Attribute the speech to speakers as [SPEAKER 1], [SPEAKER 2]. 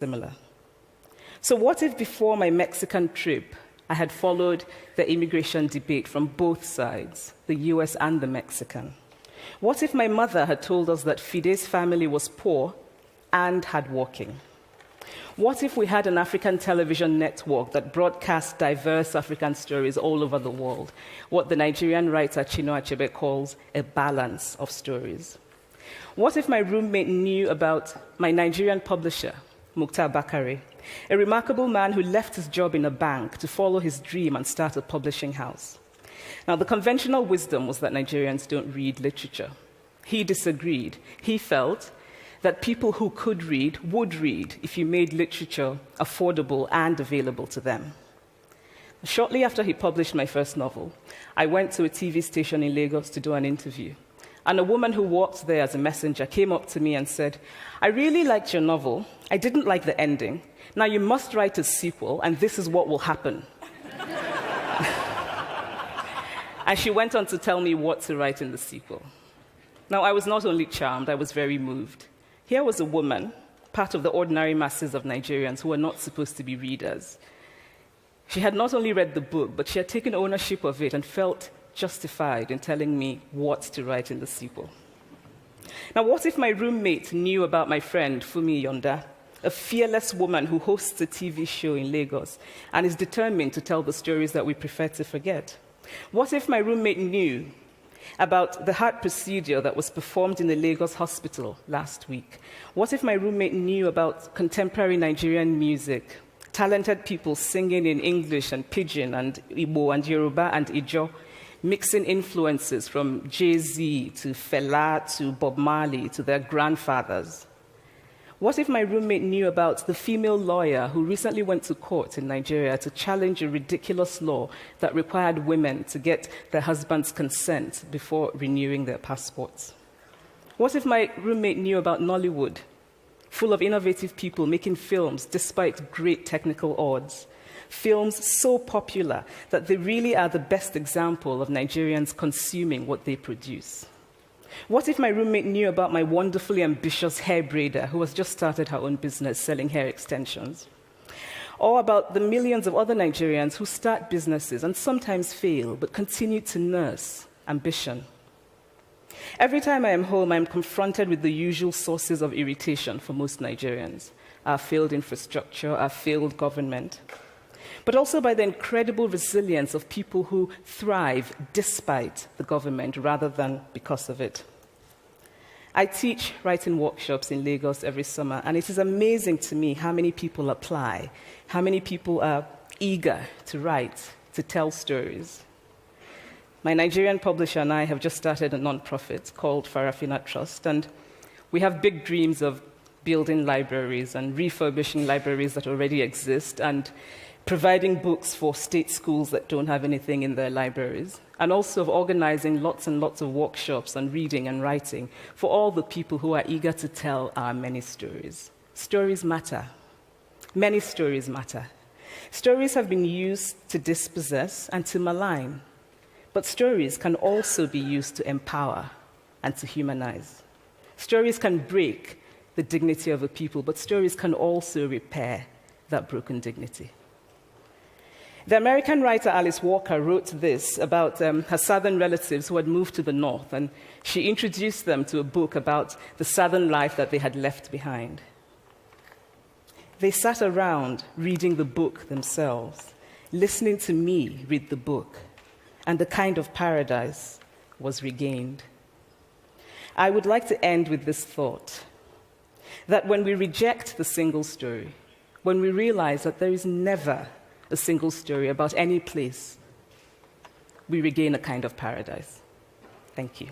[SPEAKER 1] similar. So what if before my Mexican trip, I had followed the immigration debate from both sides, the US and the Mexican? What if my mother had told us that Fide's family was poor and hardworking? What if we had an African television network that broadcast diverse African stories all over the world, what the Nigerian writer Chinua Achebe calls a balance of stories? What if my roommate knew about my Nigerian publisher, Mukhtar Bakare, a remarkable man who left his job in a bank to follow his dream and start a publishing house? Now, the conventional wisdom was that Nigerians don't read literature. He disagreed. He felt that people who could read would read if you made literature affordable and available to them. Shortly after he published my first novel, I went to a TV station in Lagos to do an interview. And a woman who worked there as a messenger came up to me and said, "I really liked your novel. I didn't like the ending. Now you must write a sequel, and this is what will happen." And she went on to tell me what to write in the sequel. Now, I was not only charmed, I was very moved. Here was a woman, part of the ordinary masses of Nigerians who were not supposed to be readers. She had not only read the book, but she had taken ownership of it and felt justified in telling me what to write in the sequel. Now, what if my roommate knew about my friend, Fumi Yonda, a fearless woman who hosts a TV show in Lagos and is determined to tell the stories that we prefer to forget? What if my roommate knew about the heart procedure that was performed in the Lagos hospital last week? What if my roommate knew about contemporary Nigerian music, talented people singing in English and Pidgin and Igbo and Yoruba and Ijo, mixing influences from Jay-Z to Fela to Bob Marley to their grandfathers? What if my roommate knew about the female lawyer who recently went to court in Nigeria to challenge a ridiculous law that required women to get their husband's consent before renewing their passports? What if my roommate knew about Nollywood, full of innovative people making films despite great technical odds? Films so popular that they really are the best example of Nigerians consuming what they produce. What if my roommate knew about my wonderfully ambitious hair braider who has just started her own business selling hair extensions? Or about the millions of other Nigerians who start businesses and sometimes fail, but continue to nurse ambition? Every time I am home, I am confronted with the usual sources of irritation for most Nigerians: our failed infrastructure, our failed government, but also by the incredible resilience of people who thrive despite the government rather than because of it. I teach writing workshops in Lagos every summer, and it is amazing to me how many people apply, how many people are eager to write, to tell stories. My Nigerian publisher and I have just started a nonprofit called Farafina Trust, and we have big dreams of building libraries and refurbishing libraries that already exist and providing books for state schools that don't have anything in their libraries, and also of organizing lots and lots of workshops on reading and writing for all the people who are eager to tell our many stories. Stories matter. Many stories matter. Stories have been used to dispossess and to malign, but stories can also be used to empower and to humanize. Stories can break the dignity of a people, but stories can also repair that broken dignity. The American writer Alice Walker wrote this about her southern relatives who had moved to the north, and she introduced them to a book about the southern life that they had left behind. They sat around reading the book themselves, listening to me read the book, and the kind of paradise was regained. I would like to end with this thought, that when we reject the single story, when we realize that there is never a single story about any place, we regain a kind of paradise. Thank you.